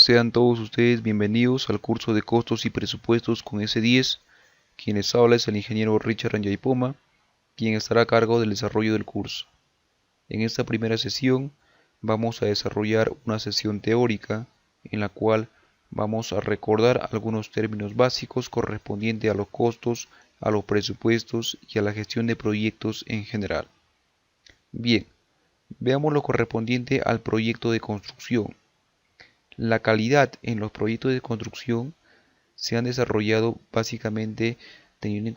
Sean todos ustedes bienvenidos al curso de costos y presupuestos con S10. Quien les habla es el ingeniero Richard Anjaipoma, quien estará a cargo del desarrollo del curso. En esta primera sesión vamos a desarrollar una sesión teórica en la cual vamos a recordar algunos términos básicos correspondientes a los costos, a los presupuestos y a la gestión de proyectos en general. Bien, veamos lo correspondiente al proyecto de construcción. La calidad en los proyectos de construcción se han desarrollado básicamente teniendo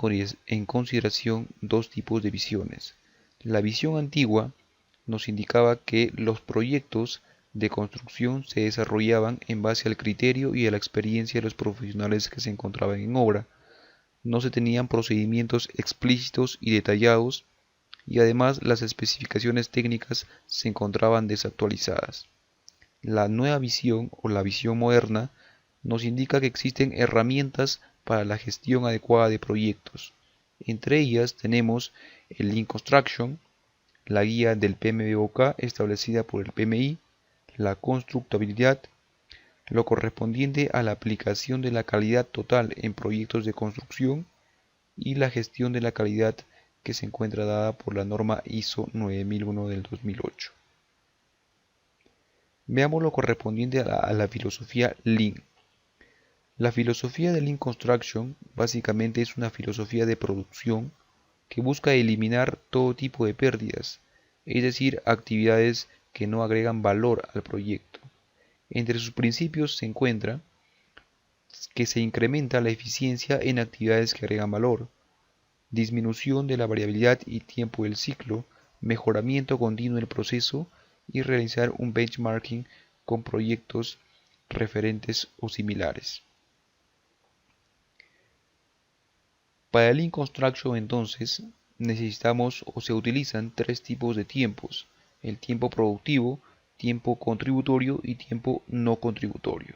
en consideración dos tipos de visiones. La visión antigua nos indicaba que los proyectos de construcción se desarrollaban en base al criterio y a la experiencia de los profesionales que se encontraban en obra. No se tenían procedimientos explícitos y detallados, y además las especificaciones técnicas se encontraban desactualizadas. La nueva visión o la visión moderna nos indica que existen herramientas para la gestión adecuada de proyectos. Entre ellas tenemos el Lean Construction, la guía del PMBOK establecida por el PMI, la constructabilidad, lo correspondiente a la aplicación de la calidad total en proyectos de construcción y la gestión de la calidad que se encuentra dada por la norma ISO 9001 del 2008. Veamos lo correspondiente a la filosofía Lean. La filosofía de Lean Construction básicamente es una filosofía de producción que busca eliminar todo tipo de pérdidas, es decir, actividades que no agregan valor al proyecto. Entre sus principios se encuentra que se incrementa la eficiencia en actividades que agregan valor, disminución de la variabilidad y tiempo del ciclo, mejoramiento continuo del proceso y realizar un benchmarking con proyectos referentes o similares. Para el Lean Construction entonces necesitamos o se utilizan tres tipos de tiempos: el tiempo productivo, tiempo contributorio y tiempo no contributorio.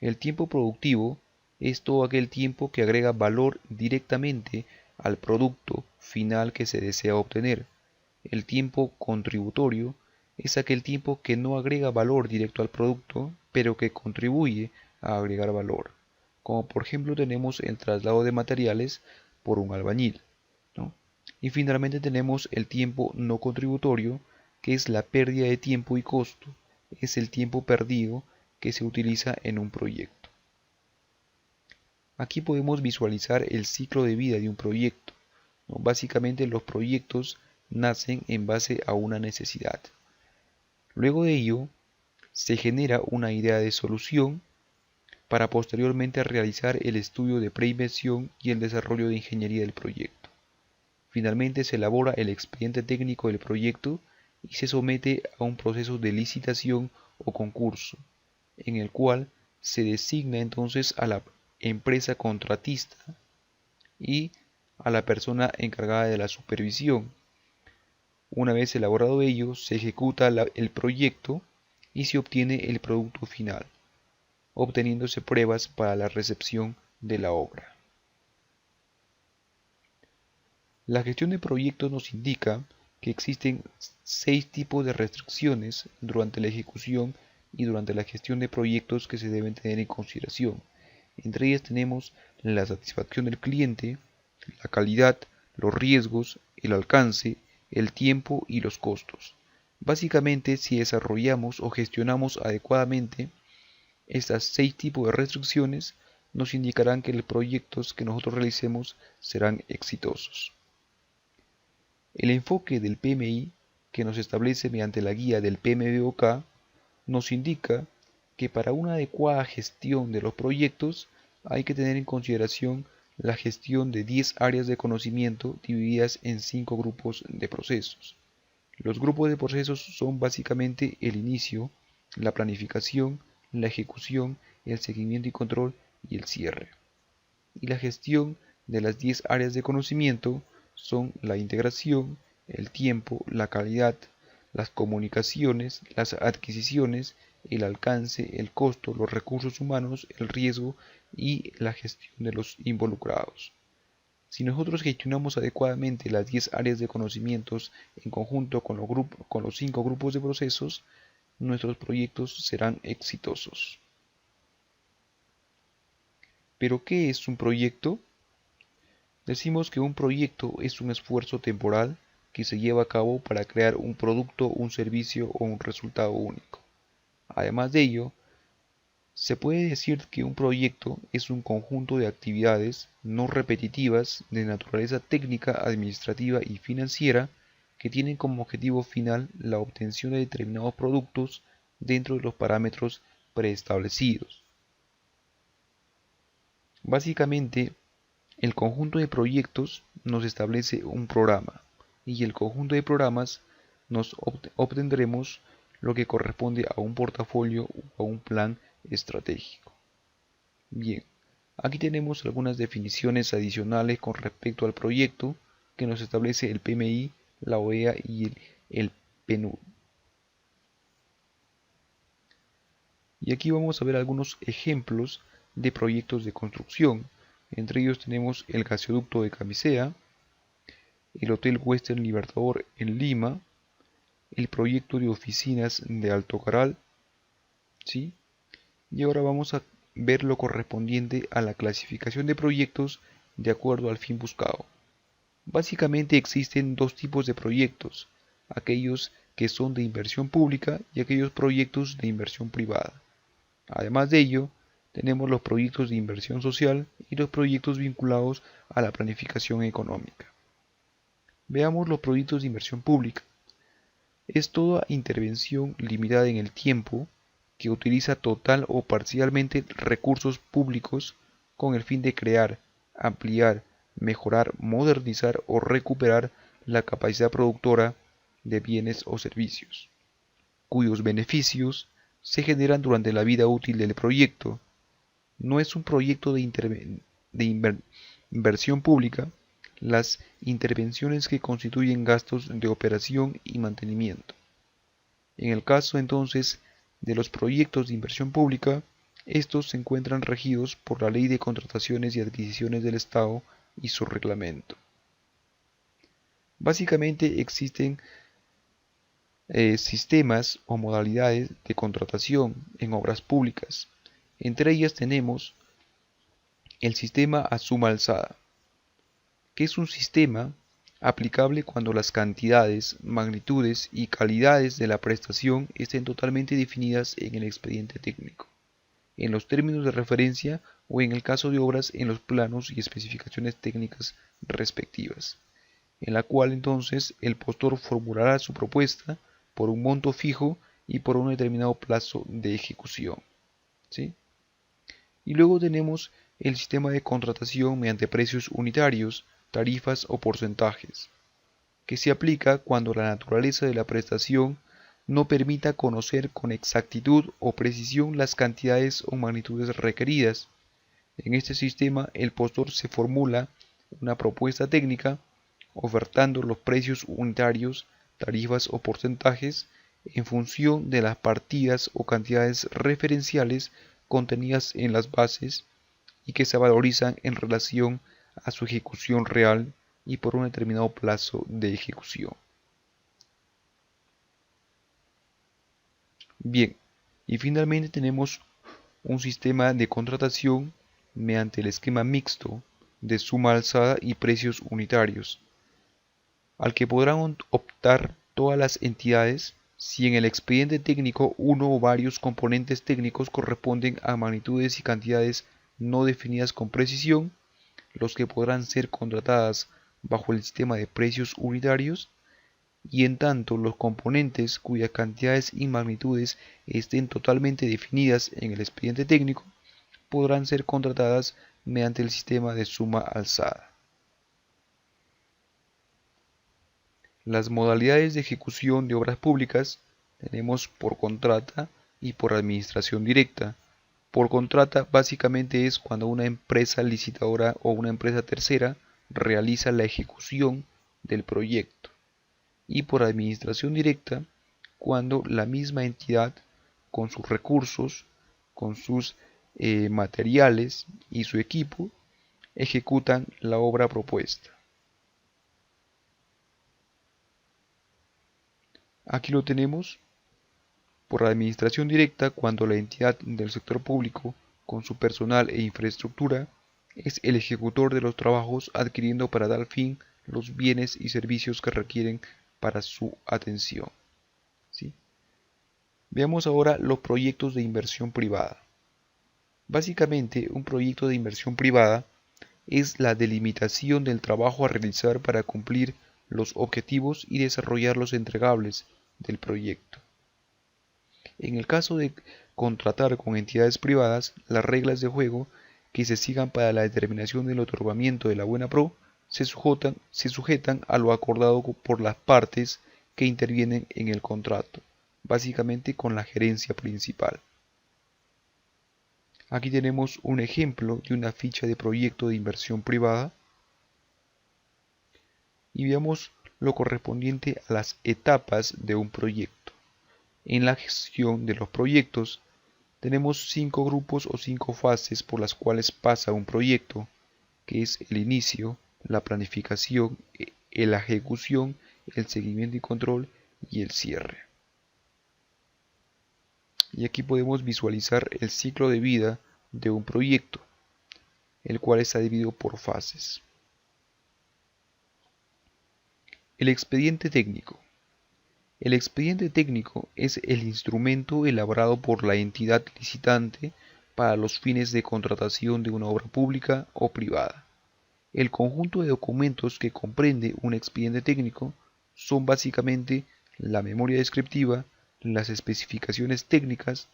El tiempo productivo es todo aquel tiempo que agrega valor directamente al producto final que se desea obtener. El tiempo contributorio es aquel tiempo que no agrega valor directo al producto, pero que contribuye a agregar valor. Como por ejemplo tenemos el traslado de materiales por un albañil, ¿no? Y finalmente tenemos el tiempo no contributorio, que es la pérdida de tiempo y costo. Es el tiempo perdido que se utiliza en un proyecto. Aquí podemos visualizar el ciclo de vida de un proyecto, ¿no? Básicamente los proyectos nacen en base a una necesidad. Luego de ello, se genera una idea de solución para posteriormente realizar el estudio de preinversión y el desarrollo de ingeniería del proyecto. Finalmente se elabora el expediente técnico del proyecto y se somete a un proceso de licitación o concurso, en el cual se designa entonces a la empresa contratista y a la persona encargada de la supervisión. Una vez elaborado ello, se ejecuta el proyecto y se obtiene el producto final, obteniéndose pruebas para la recepción de la obra. La gestión de proyectos nos indica que existen 6 tipos de restricciones durante la ejecución y durante la gestión de proyectos que se deben tener en consideración. Entre ellas tenemos la satisfacción del cliente, la calidad, los riesgos, el alcance, el tiempo y los costos. Básicamente, si desarrollamos o gestionamos adecuadamente estas 6 tipos de restricciones, nos indicarán que los proyectos que nosotros realicemos serán exitosos. El enfoque del PMI, que nos establece mediante la guía del PMBOK, nos indica que para una adecuada gestión de los proyectos hay que tener en consideración la gestión de 10 áreas de conocimiento divididas en 5 grupos de procesos. Los grupos de procesos son básicamente el inicio, la planificación, la ejecución, el seguimiento y control y el cierre. Y la gestión de las 10 áreas de conocimiento son la integración, el tiempo, la calidad, las comunicaciones, las adquisiciones, el alcance, el costo, los recursos humanos, el riesgo y la gestión de los involucrados. Si nosotros gestionamos adecuadamente las 10 áreas de conocimientos en conjunto con los 5 grupos de procesos, nuestros proyectos serán exitosos. ¿Pero qué es un proyecto? Decimos que un proyecto es un esfuerzo temporal que se lleva a cabo para crear un producto, un servicio o un resultado único. Además de ello, se puede decir que un proyecto es un conjunto de actividades no repetitivas de naturaleza técnica, administrativa y financiera que tienen como objetivo final la obtención de determinados productos dentro de los parámetros preestablecidos. Básicamente, el conjunto de proyectos nos establece un programa y el conjunto de programas nos obtendremos lo que corresponde a un portafolio o a un plan estratégico. Bien, aquí tenemos algunas definiciones adicionales con respecto al proyecto que nos establece el PMI, la OEA y el PNUD. Y aquí vamos a ver algunos ejemplos de proyectos de construcción. Entre ellos tenemos el gasoducto de Camisea, el Hotel Western Libertador en Lima, el proyecto de oficinas de Alto Caral, ¿sí? Y ahora vamos a ver lo correspondiente a la clasificación de proyectos de acuerdo al fin buscado. Básicamente existen dos tipos de proyectos, aquellos que son de inversión pública y aquellos proyectos de inversión privada. Además de ello, tenemos los proyectos de inversión social y los proyectos vinculados a la planificación económica. Veamos los proyectos de inversión pública. Es toda intervención limitada en el tiempo que utiliza total o parcialmente recursos públicos con el fin de crear, ampliar, mejorar, modernizar o recuperar la capacidad productora de bienes o servicios, cuyos beneficios se generan durante la vida útil del proyecto. No es un proyecto de inversión pública las intervenciones que constituyen gastos de operación y mantenimiento. En el caso entonces de los proyectos de inversión pública, estos se encuentran regidos por la Ley de Contrataciones y Adquisiciones del Estado y su reglamento. Básicamente existen sistemas o modalidades de contratación en obras públicas. Entre ellas tenemos el sistema a suma alzada, que es un sistema aplicable cuando las cantidades, magnitudes y calidades de la prestación estén totalmente definidas en el expediente técnico, en los términos de referencia o en el caso de obras en los planos y especificaciones técnicas respectivas, en la cual entonces el postor formulará su propuesta por un monto fijo y por un determinado plazo de ejecución, ¿sí? Y luego tenemos el sistema de contratación mediante precios unitarios, tarifas o porcentajes, que se aplica cuando la naturaleza de la prestación no permita conocer con exactitud o precisión las cantidades o magnitudes requeridas. En este sistema, el postor se formula una propuesta técnica ofertando los precios unitarios, tarifas o porcentajes en función de las partidas o cantidades referenciales contenidas en las bases y que se valorizan en relación a su ejecución real y por un determinado plazo de ejecución. Bien, y finalmente tenemos un sistema de contratación mediante el esquema mixto de suma alzada y precios unitarios, al que podrán optar todas las entidades si en el expediente técnico uno o varios componentes técnicos corresponden a magnitudes y cantidades no definidas con precisión, los que podrán ser contratadas bajo el sistema de precios unitarios, y en tanto los componentes cuyas cantidades y magnitudes estén totalmente definidas en el expediente técnico podrán ser contratadas mediante el sistema de suma alzada. Las modalidades de ejecución de obras públicas tenemos por contrata y por administración directa. Por contrata básicamente es cuando una empresa licitadora o una empresa tercera realiza la ejecución del proyecto. Y por administración directa cuando la misma entidad con sus recursos, con sus materiales y su equipo ejecutan la obra propuesta. Aquí lo tenemos por administración directa cuando la entidad del sector público con su personal e infraestructura, es el ejecutor de los trabajos adquiriendo para tal fin los bienes y servicios que requieren para su atención. ¿Sí? Veamos ahora los proyectos de inversión privada. Básicamente, un proyecto de inversión privada es la delimitación del trabajo a realizar para cumplir los objetivos y desarrollar los entregables del proyecto. En el caso de contratar con entidades privadas, las reglas de juego que se sigan para la determinación del otorgamiento de la buena pro se sujetan a lo acordado por las partes que intervienen en el contrato, básicamente con la gerencia principal. Aquí tenemos un ejemplo de una ficha de proyecto de inversión privada y veamos lo correspondiente a las etapas de un proyecto. En la gestión de los proyectos tenemos 5 grupos o 5 fases por las cuales pasa un proyecto, que es el inicio, la planificación, la ejecución, el seguimiento y control y el cierre. Y aquí podemos visualizar el ciclo de vida de un proyecto, el cual está dividido por fases. El expediente técnico. El expediente técnico es el instrumento elaborado por la entidad licitante para los fines de contratación de una obra pública o privada. El conjunto de documentos que comprende un expediente técnico son básicamente la memoria descriptiva, las especificaciones técnicas,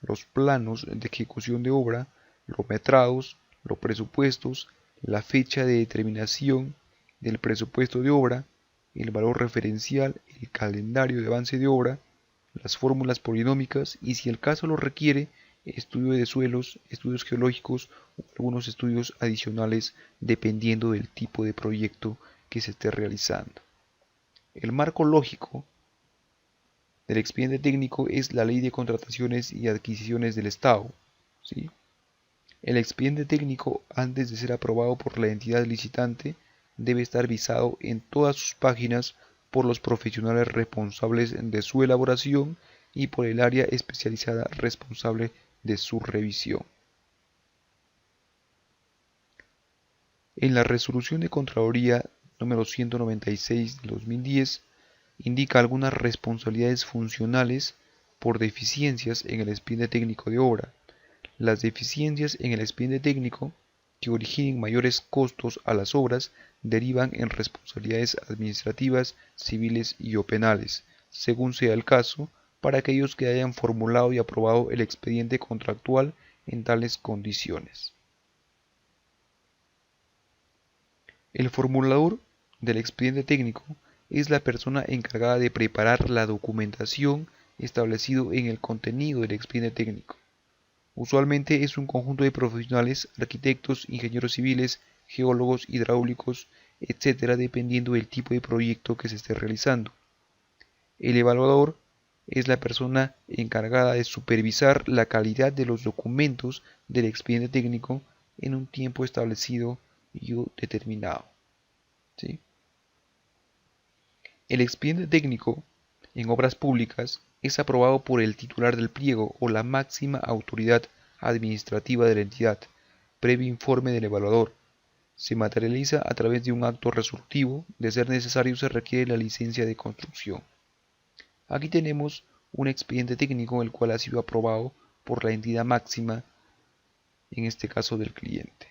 los planos de ejecución de obra, los metrados, los presupuestos, la fecha de determinación del presupuesto de obra, el valor referencial, el calendario de avance de obra, las fórmulas polinómicas y, si el caso lo requiere, estudio de suelos, estudios geológicos o algunos estudios adicionales dependiendo del tipo de proyecto que se esté realizando. El marco lógico del expediente técnico es la Ley de Contrataciones y Adquisiciones del Estado. ¿Sí? El expediente técnico, antes de ser aprobado por la entidad licitante, debe estar visado en todas sus páginas por los profesionales responsables de su elaboración y por el área especializada responsable de su revisión. En la Resolución de Contraloría número 196 de 2010 indica algunas responsabilidades funcionales por deficiencias en el expediente técnico de obra. Las deficiencias en el expediente técnico que originen mayores costos a las obras derivan en responsabilidades administrativas, civiles y o penales, según sea el caso, para aquellos que hayan formulado y aprobado el expediente contractual en tales condiciones. El formulador del expediente técnico es la persona encargada de preparar la documentación establecido en el contenido del expediente técnico. Usualmente es un conjunto de profesionales, arquitectos, ingenieros civiles, geólogos, hidráulicos, etc., dependiendo del tipo de proyecto que se esté realizando. El evaluador es la persona encargada de supervisar la calidad de los documentos del expediente técnico en un tiempo establecido y determinado. ¿Sí? El expediente técnico en obras públicas es aprobado por el titular del pliego o la máxima autoridad administrativa de la entidad, previo informe del evaluador. Se materializa a través de un acto resolutivo. De ser necesario, se requiere la licencia de construcción. Aquí tenemos un expediente técnico el cual ha sido aprobado por la entidad máxima, en este caso del cliente.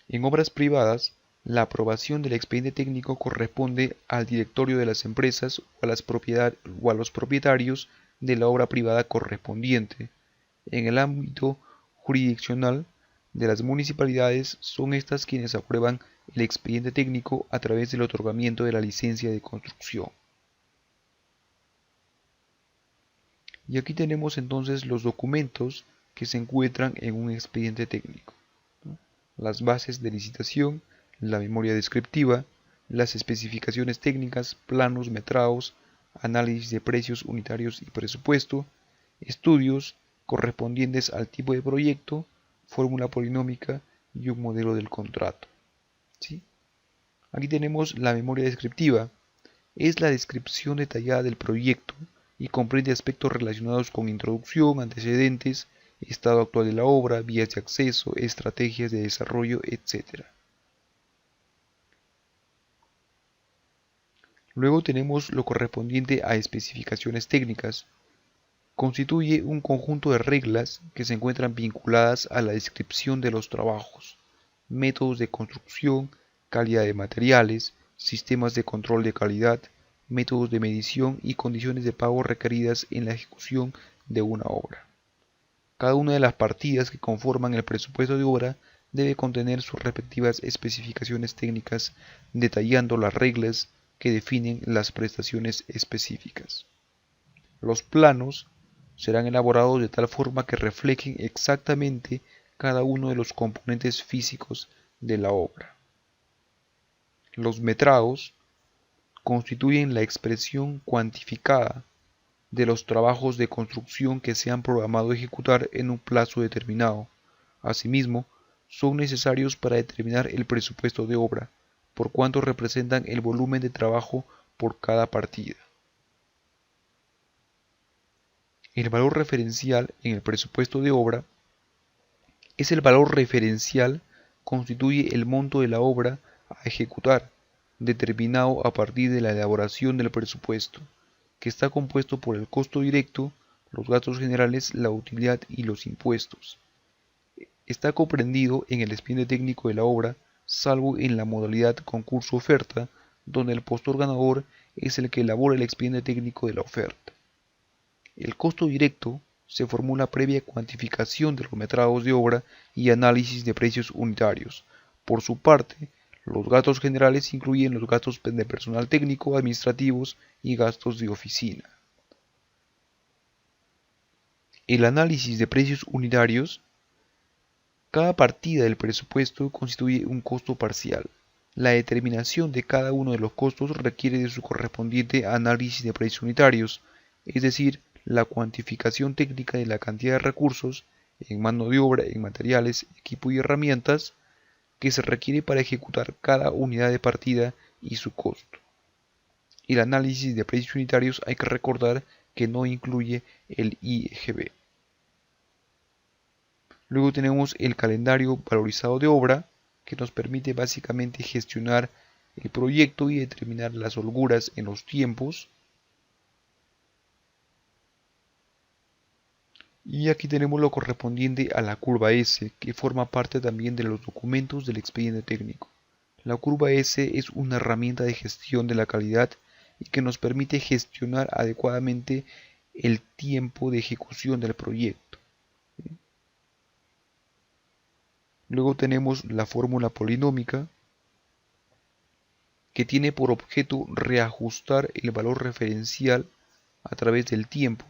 En obras privadas, la aprobación del expediente técnico corresponde al directorio de las empresas o a los propietarios de la obra privada correspondiente. En el ámbito jurisdiccional de las municipalidades, son estas quienes aprueban el expediente técnico a través del otorgamiento de la licencia de construcción. Y aquí tenemos entonces los documentos que se encuentran en un expediente técnico, ¿no? Las bases de licitación, la memoria descriptiva, las especificaciones técnicas, planos, metrados, análisis de precios unitarios y presupuesto, estudios correspondientes al tipo de proyecto, fórmula polinómica y un modelo del contrato. ¿Sí? Aquí tenemos la memoria descriptiva. Es la descripción detallada del proyecto y comprende aspectos relacionados con introducción, antecedentes, estado actual de la obra, vías de acceso, estrategias de desarrollo, etc. Luego tenemos lo correspondiente a especificaciones técnicas. Constituye un conjunto de reglas que se encuentran vinculadas a la descripción de los trabajos, métodos de construcción, calidad de materiales, sistemas de control de calidad, métodos de medición y condiciones de pago requeridas en la ejecución de una obra. Cada una de las partidas que conforman el presupuesto de obra debe contener sus respectivas especificaciones técnicas detallando las reglas que definen las prestaciones específicas. Los planos serán elaborados de tal forma que reflejen exactamente cada uno de los componentes físicos de la obra. Los metrados constituyen la expresión cuantificada de los trabajos de construcción que se han programado ejecutar en un plazo determinado. Asimismo, son necesarios para determinar el presupuesto de obra, por cuanto representan el volumen de trabajo por cada partida. El valor referencial en el presupuesto de obra es el valor referencial constituye el monto de la obra a ejecutar, determinado a partir de la elaboración del presupuesto, que está compuesto por el costo directo, los gastos generales, la utilidad y los impuestos. Está comprendido en el expediente técnico de la obra, salvo en la modalidad concurso-oferta, donde el postor ganador es el que elabora el expediente técnico de la oferta. El costo directo se formula previa cuantificación de los metrados de obra y análisis de precios unitarios. Por su parte, los gastos generales incluyen los gastos de personal técnico, administrativos y gastos de oficina. El análisis de precios unitarios. Cada partida del presupuesto constituye un costo parcial. La determinación de cada uno de los costos requiere de su correspondiente análisis de precios unitarios, es decir, la cuantificación técnica de la cantidad de recursos en mano de obra, en materiales, equipo y herramientas que se requiere para ejecutar cada unidad de partida y su costo. El análisis de precios unitarios hay que recordar que no incluye el IGB. Luego tenemos el calendario valorizado de obra, que nos permite básicamente gestionar el proyecto y determinar las holguras en los tiempos. Y aquí tenemos lo correspondiente a la curva S, que forma parte también de los documentos del expediente técnico. La curva S es una herramienta de gestión de la calidad y que nos permite gestionar adecuadamente el tiempo de ejecución del proyecto. Luego tenemos la fórmula polinómica, que tiene por objeto reajustar el valor referencial a través del tiempo.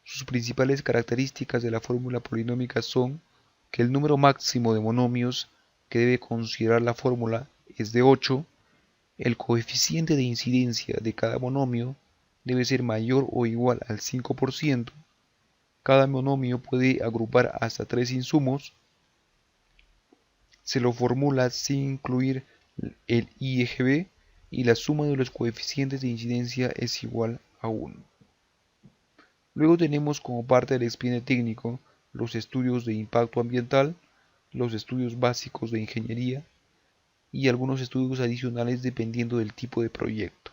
Sus principales características de la fórmula polinómica son que el número máximo de monomios que debe considerar la fórmula es de 8, el coeficiente de incidencia de cada monomio debe ser mayor o igual al 5%, cada monomio puede agrupar hasta 3 insumos, se lo formula sin incluir el IGB y la suma de los coeficientes de incidencia es igual a 1. Luego tenemos como parte del expediente técnico los estudios de impacto ambiental, los estudios básicos de ingeniería y algunos estudios adicionales dependiendo del tipo de proyecto.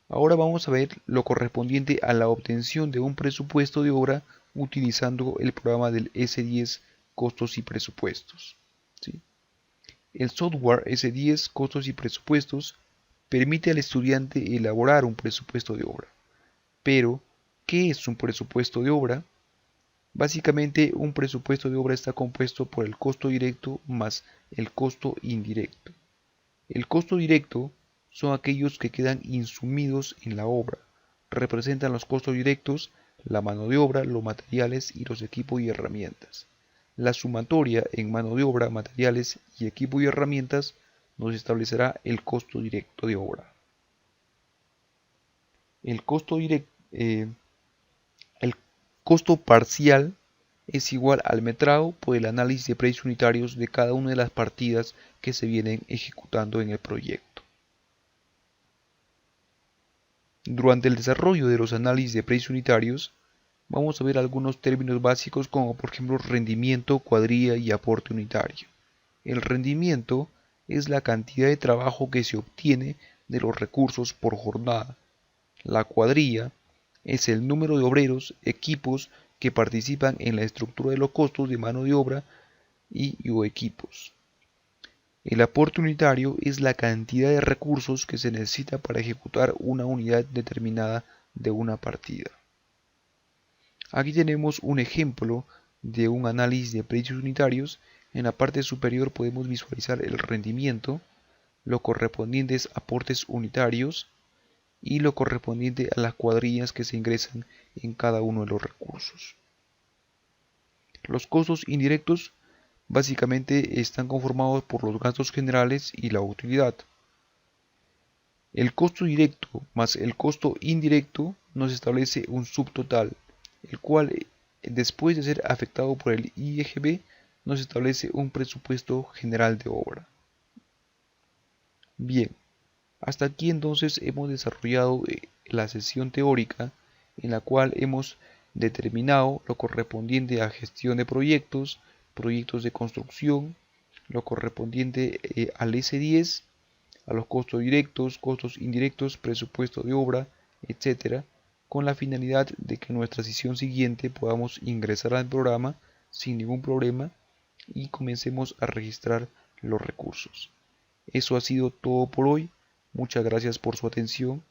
Ahora vamos a ver lo correspondiente a la obtención de un presupuesto de obra utilizando el programa del S10 Costos y Presupuestos. ¿Sí? El software S10 Costos y Presupuestos permite al estudiante elaborar un presupuesto de obra. Pero, ¿qué es un presupuesto de obra? Básicamente, un presupuesto de obra está compuesto por el costo directo más el costo indirecto. El costo directo son aquellos que quedan insumidos en la obra. Representan los costos directos, la mano de obra, los materiales y los equipos y herramientas. La sumatoria en mano de obra, materiales y equipo y herramientas nos establecerá el costo directo de obra. El costo parcial es igual al metrado por el análisis de precios unitarios de cada una de las partidas que se vienen ejecutando en el proyecto. Durante el desarrollo de los análisis de precios unitarios, vamos a ver algunos términos básicos como por ejemplo rendimiento, cuadrilla y aporte unitario. El rendimiento es la cantidad de trabajo que se obtiene de los recursos por jornada. La cuadrilla es el número de obreros, equipos que participan en la estructura de los costos de mano de obra o equipos. El aporte unitario es la cantidad de recursos que se necesita para ejecutar una unidad determinada de una partida. Aquí tenemos un ejemplo de un análisis de precios unitarios. En la parte superior podemos visualizar el rendimiento, los correspondientes aportes unitarios y lo correspondiente a las cuadrillas que se ingresan en cada uno de los recursos. Los costos indirectos básicamente están conformados por los gastos generales y la utilidad. El costo directo más el costo indirecto nos establece un subtotal, el cual después de ser afectado por el IGB nos establece un presupuesto general de obra. Bien, hasta aquí entonces hemos desarrollado la sesión teórica en la cual hemos determinado lo correspondiente a gestión de proyectos, proyectos de construcción, lo correspondiente al S10, a los costos directos, costos indirectos, presupuesto de obra, etc., con la finalidad de que en nuestra sesión siguiente podamos ingresar al programa sin ningún problema y comencemos a registrar los recursos. Eso ha sido todo por hoy. Muchas gracias por su atención.